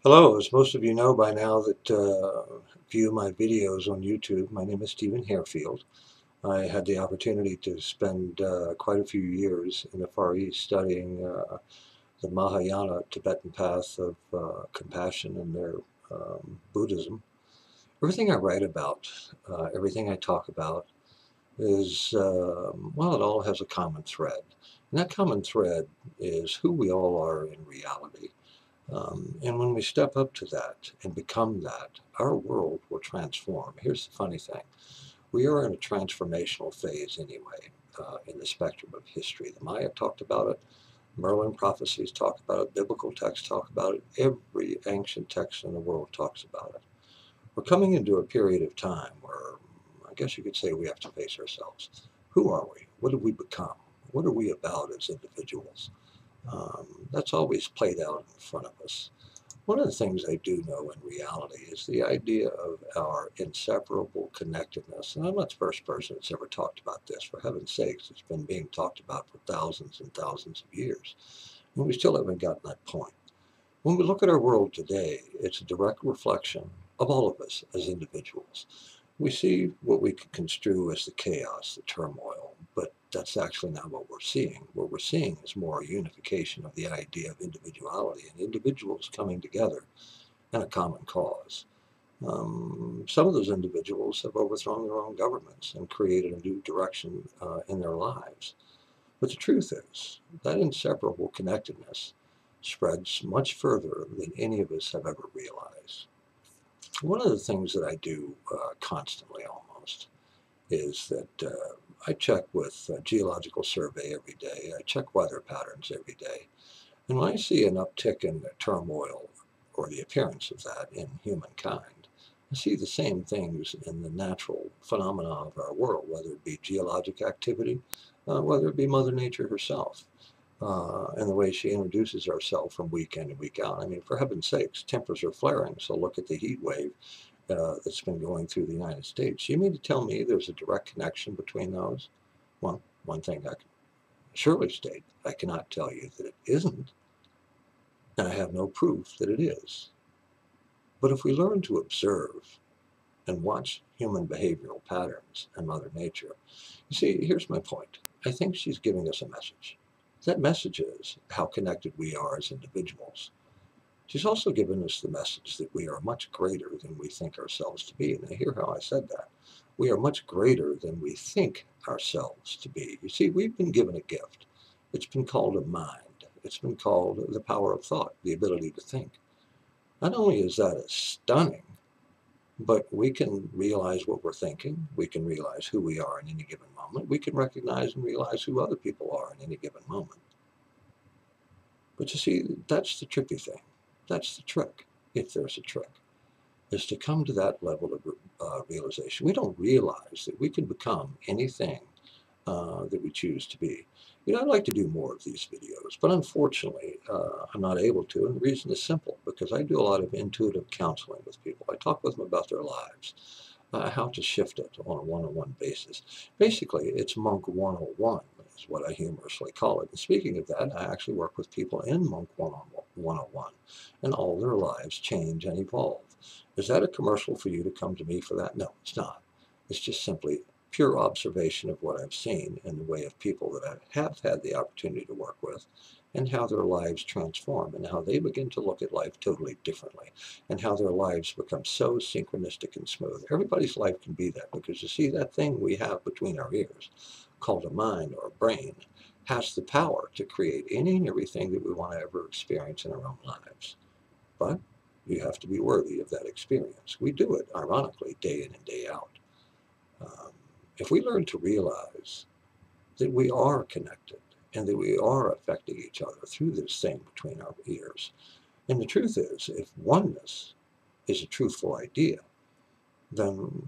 Hello, as most of you know by now that view my videos on YouTube, my name is Stephen Harefield. I had the opportunity to spend quite a few years in the Far East studying the Mahayana Tibetan path of compassion and their Buddhism. Everything I write about, everything I talk about is, well, it all has a common thread. And that common thread is who we all are in reality. And when we step up to that and become that, our world will transform. Here's the funny thing. We are in a transformational phase anyway, in the spectrum of history. The Maya talked about it. Merlin prophecies talk about it. Biblical texts talk about it. Every ancient text in the world talks about it. We're coming into a period of time where I guess you could say we have to face ourselves. Who are we? What have we become? What are we about as individuals? That's always played out in front of us. One of the things I do know in reality is the idea of our inseparable connectedness. And I'm not the first person that's ever talked about this. For heaven's sakes, it's been being talked about for thousands and thousands of years. And we still haven't gotten that point. When we look at our world today, it's a direct reflection of all of us as individuals. We see what we could construe as the chaos, the turmoil, but that's actually not what we're seeing. What we're seeing is more a unification of the idea of individuality and individuals coming together in a common cause. Some of those individuals have overthrown their own governments and created a new direction in their lives. But the truth is, that inseparable connectedness spreads much further than any of us have ever realized. One of the things that I do constantly almost is that I check with Geological Survey every day. I check weather patterns every day. And when I see an uptick in the turmoil or the appearance of that in humankind, I see the same things in the natural phenomena of our world, whether it be geologic activity, whether it be Mother Nature herself, and the way she introduces herself from week in and week out. I mean, for heaven's sakes, tempers are flaring, so look at the heat wave that's been going through the United States. You mean to tell me there's a direct connection between those? Well, one thing I can surely state, I cannot tell you that it isn't, and I have no proof that it is. But if we learn to observe and watch human behavioral patterns and Mother Nature, you see, here's my point. I think she's giving us a message. That message is how connected we are as individuals. She's also given us the message that we are much greater than we think ourselves to be. And I hear how I said that. We are much greater than we think ourselves to be. You see, we've been given a gift. It's been called a mind. It's been called the power of thought, the ability to think. Not only is that stunning, but we can realize what we're thinking. We can realize who we are in any given moment. We can recognize and realize who other people are in any given moment. But you see, that's the tricky thing. That's the trick, if there's a trick, is to come to that level of realization. We don't realize that we can become anything that we choose to be. You know, I'd like to do more of these videos, but unfortunately, I'm not able to. And the reason is simple, because I do a lot of intuitive counseling with people. I talk with them about their lives, how to shift it on a one-on-one basis. Basically, it's Monk 101 is what I humorously call it. And speaking of that, I actually work with people in Monk 101, and all their lives change and evolve. Is that a commercial for you to come to me for that? No, it's not. It's just simply pure observation of what I've seen in the way of people that I have had the opportunity to work with, and how their lives transform and how they begin to look at life totally differently, and how their lives become so synchronistic and smooth. Everybody's life can be that, because you see, that thing we have between our ears called a mind or a brain has the power to create any and everything that we want to ever experience in our own lives. But you have to be worthy of that experience. We do it, ironically, day in and day out. Um, if we learn to realize that we are connected and that we are affecting each other through this thing between our ears, and the truth is, if oneness is a truthful idea, then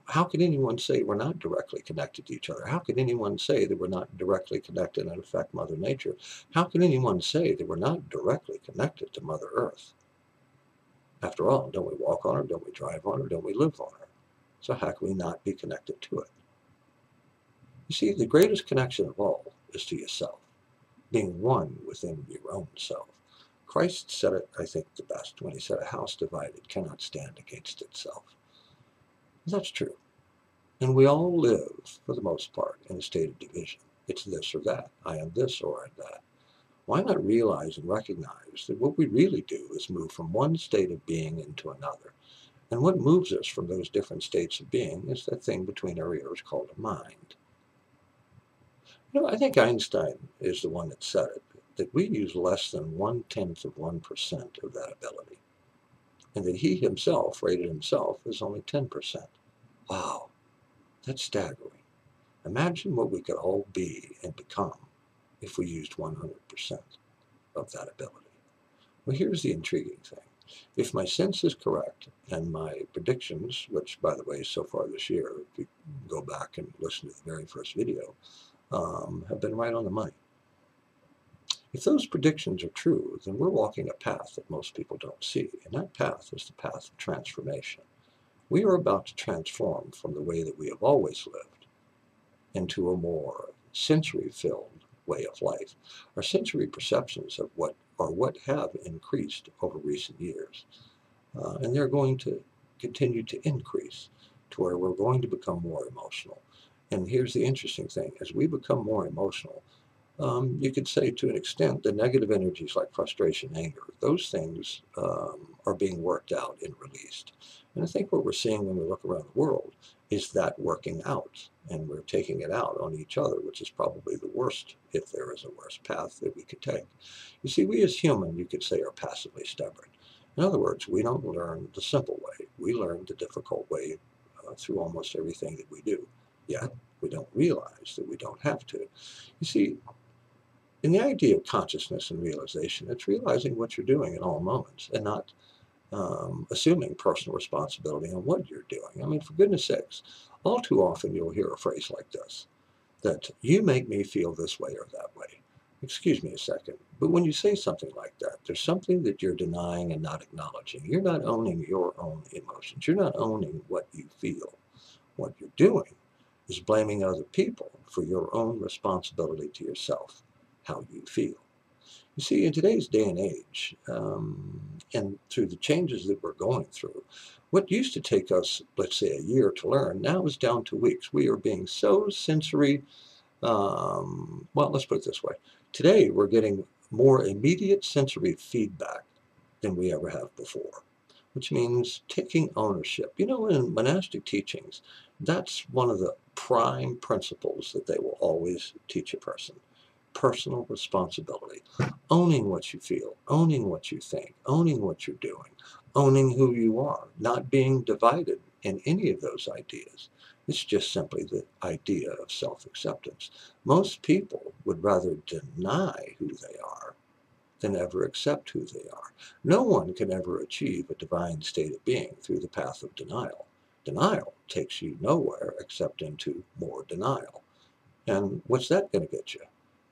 how can anyone say we're not directly connected to each other? How can anyone say that we're not directly connected and affect Mother Nature? How can anyone say that we're not directly connected to Mother Earth? After all, don't we walk on her? Don't we drive on her? Don't we live on her? So how can we not be connected to it? You see, the greatest connection of all is to yourself, being one within your own self. Christ said it, I think, the best when he said, a house divided cannot stand against itself. That's true. And we all live, for the most part, in a state of division. It's this or that. I am this or I'm that. Why not realize and recognize that what we really do is move from one state of being into another? And what moves us from those different states of being is that thing between our ears called a mind. I think Einstein is the one that said it, that we use less than 1/10 of 1% of that ability, and that he himself rated himself as only 10%. Wow, that's staggering. Imagine what we could all be and become if we used 100% of that ability. Well, here's the intriguing thing. If my sense is correct, and my predictions, which, by the way, so far this year, if you go back and listen to the very first video, have been right on the money. If those predictions are true, then we're walking a path that most people don't see, and that path is the path of transformation. We are about to transform from the way that we have always lived into a more sensory-filled way of life. Our sensory perceptions of what have increased over recent years, and they're going to continue to increase to where we're going to become more emotional. And here's the interesting thing. As we become more emotional, you could say to an extent the negative energies like frustration, anger, those things are being worked out and released. And I think what we're seeing when we look around the world is that working out, and we're taking it out on each other, which is probably the worst, if there is a worse path that we could take. You see, we as human, you could say, are passively stubborn. In other words, we don't learn the simple way. We learn the difficult way through almost everything that we do. Yet, we don't realize that we don't have to. You see, in the idea of consciousness and realization, it's realizing what you're doing in all moments and not assuming personal responsibility on what you're doing. I mean, for goodness sakes, all too often you'll hear a phrase like this, that you make me feel this way or that way. Excuse me a second, but when you say something like that, there's something that you're denying and not acknowledging. You're not owning your own emotions. You're not owning what you feel. What you're doing is blaming other people for your own responsibility to yourself, how you feel. You see, in today's day and age, and through the changes that we're going through, what used to take us, let's say, a year to learn, now is down to weeks. We are being so sensory, well, let's put it this way. Today, we're getting more immediate sensory feedback than we ever have before, which means taking ownership. In monastic teachings, that's one of the prime principles that they will always teach a person. Personal responsibility, owning what you feel, owning what you think, owning what you're doing, owning who you are, not being divided in any of those ideas. It's just simply the idea of self-acceptance. Most people would rather deny who they are than ever accept who they are. No one can ever achieve a divine state of being through the path of denial. Denial takes you nowhere except into more denial. And what's that going to get you?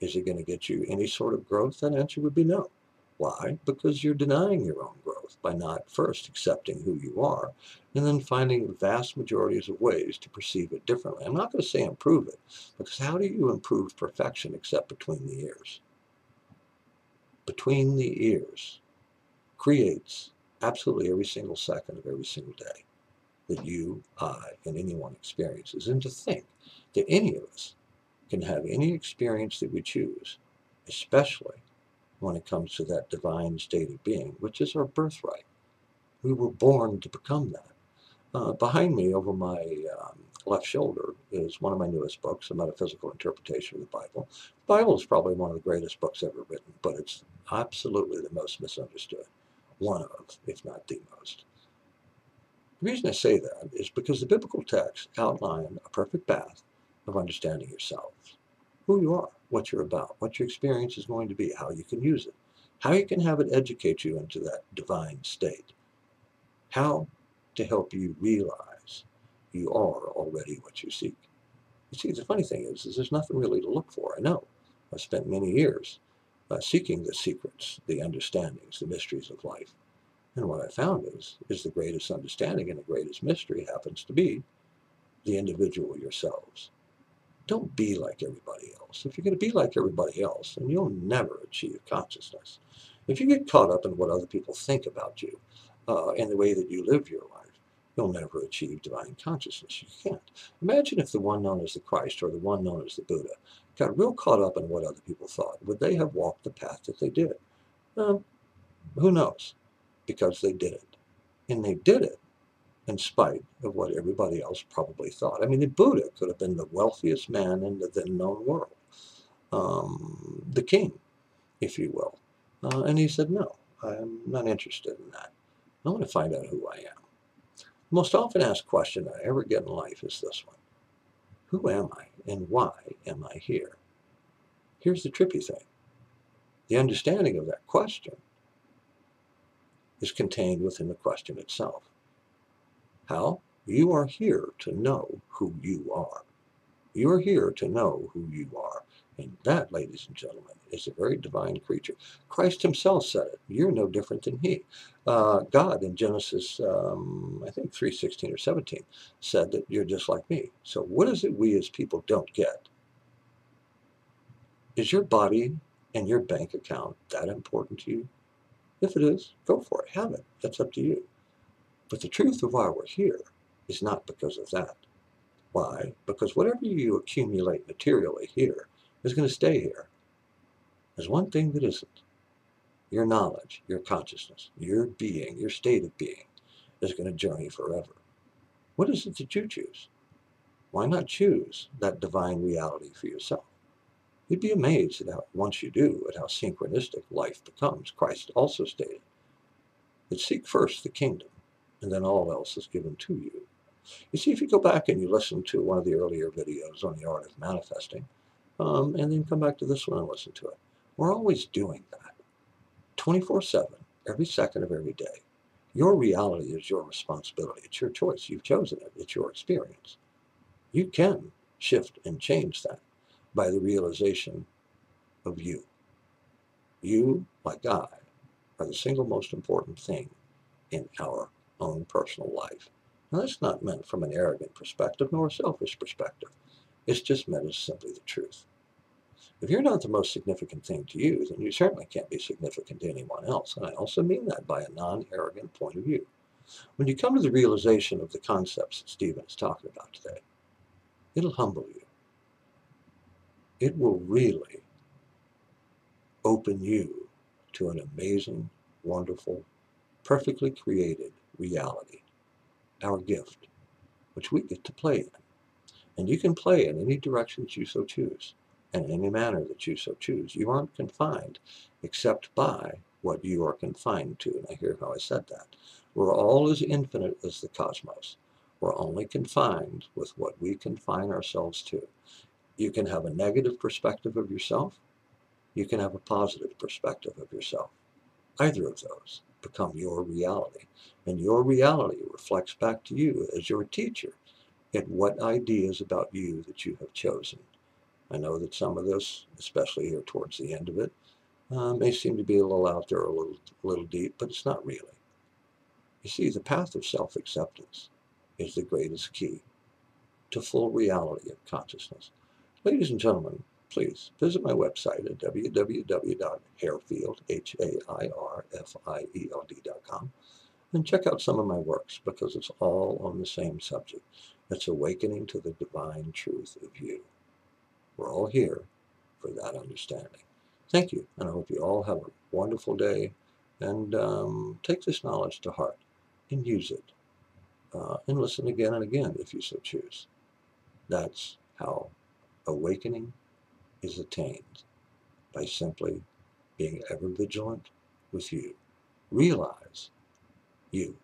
Is it going to get you any sort of growth? That answer would be no. Why? Because you're denying your own growth by not first accepting who you are and then finding vast majorities of ways to perceive it differently. I'm not going to say improve it, because how do you improve perfection except between the ears? Between the ears creates absolutely every single second of every single day that you, I, and anyone experiences. And to think that any of us can have any experience that we choose, especially when it comes to that divine state of being, which is our birthright. We were born to become that. Behind me, over my left shoulder, is one of my newest books, A Metaphysical Interpretation of the Bible. The Bible is probably one of the greatest books ever written, but it's absolutely the most misunderstood. One of, if not the most. The reason I say that is because the biblical texts outline a perfect path of understanding yourself, who you are, what you're about, what your experience is going to be, how you can use it, how you can have it educate you into that divine state, how to help you realize you are already what you seek. You see, the funny thing is there's nothing really to look for. I know. I've spent many years seeking the secrets, the understandings, the mysteries of life. And what I found is the greatest understanding and the greatest mystery happens to be the individual yourselves. Don't be like everybody else. If you're going to be like everybody else, then you'll never achieve consciousness. If you get caught up in what other people think about you and the way that you live your life, you'll never achieve divine consciousness. You can't. Imagine if the one known as the Christ or the one known as the Buddha got real caught up in what other people thought. Would they have walked the path that they did? Who knows? Because they did it. And they did it in spite of what everybody else probably thought. I mean, the Buddha could have been the wealthiest man in the then known world, the king, if you will. And he said, no, I'm not interested in that. I want to find out who I am. The most often asked question I ever get in life is this one. Who am I and why am I here? Here's the trippy thing. The understanding of that question is contained within the question itself. How? You are here to know who you are. You are here to know who you are. And that, ladies and gentlemen, is a very divine creature. Christ himself said it. You're no different than he. God in Genesis, I think 3:16 or 17, said that you're just like me. So what is it we as people don't get? Is your body and your bank account that important to you? If it is, go for it. Have it. That's up to you. But the truth of why we're here is not because of that. Why? Because whatever you accumulate materially here is going to stay here. There's one thing that isn't. Your knowledge, your consciousness, your being, your state of being is going to journey forever. What is it that you choose? Why not choose that divine reality for yourself? You'd be amazed at how, once you do, at how synchronistic life becomes. Christ also stated that seek first the kingdom, and then all else is given to you. You see, if you go back and you listen to one of the earlier videos on the art of manifesting, and then come back to this one and listen to it, we're always doing that. 24/7, every second of every day. Your reality is your responsibility. It's your choice. You've chosen it. It's your experience. You can shift and change that by the realization of you. You, like I, are the single most important thing in our own personal life. Now, that's not meant from an arrogant perspective nor a selfish perspective. It's just meant as simply the truth. If you're not the most significant thing to you, then you certainly can't be significant to anyone else. And I also mean that by a non-arrogant point of view. When you come to the realization of the concepts that Stephen is talking about today, it'll humble you. It will really open you to an amazing, wonderful, perfectly created reality, our gift, which we get to play in. And you can play in any direction that you so choose, and in any manner that you so choose. You aren't confined except by what you are confined to. And I hear how I said that. We're all as infinite as the cosmos. We're only confined with what we confine ourselves to. You can have a negative perspective of yourself. You can have a positive perspective of yourself. Either of those become your reality. And your reality reflects back to you as your teacher at what ideas about you that you have chosen. I know that some of this, especially here towards the end of it, may seem to be a little out there, a little deep, but it's not really. You see, the path of self-acceptance is the greatest key to full reality of consciousness. Ladies and gentlemen, please visit my website at www.hairfield, HAIRFIELD.com, and check out some of my works because it's all on the same subject. It's awakening to the divine truth of you. We're all here for that understanding. Thank you, and I hope you all have a wonderful day, and take this knowledge to heart and use it, and listen again and again if you so choose. That's how awakening is attained, by simply being ever vigilant with you. Realize you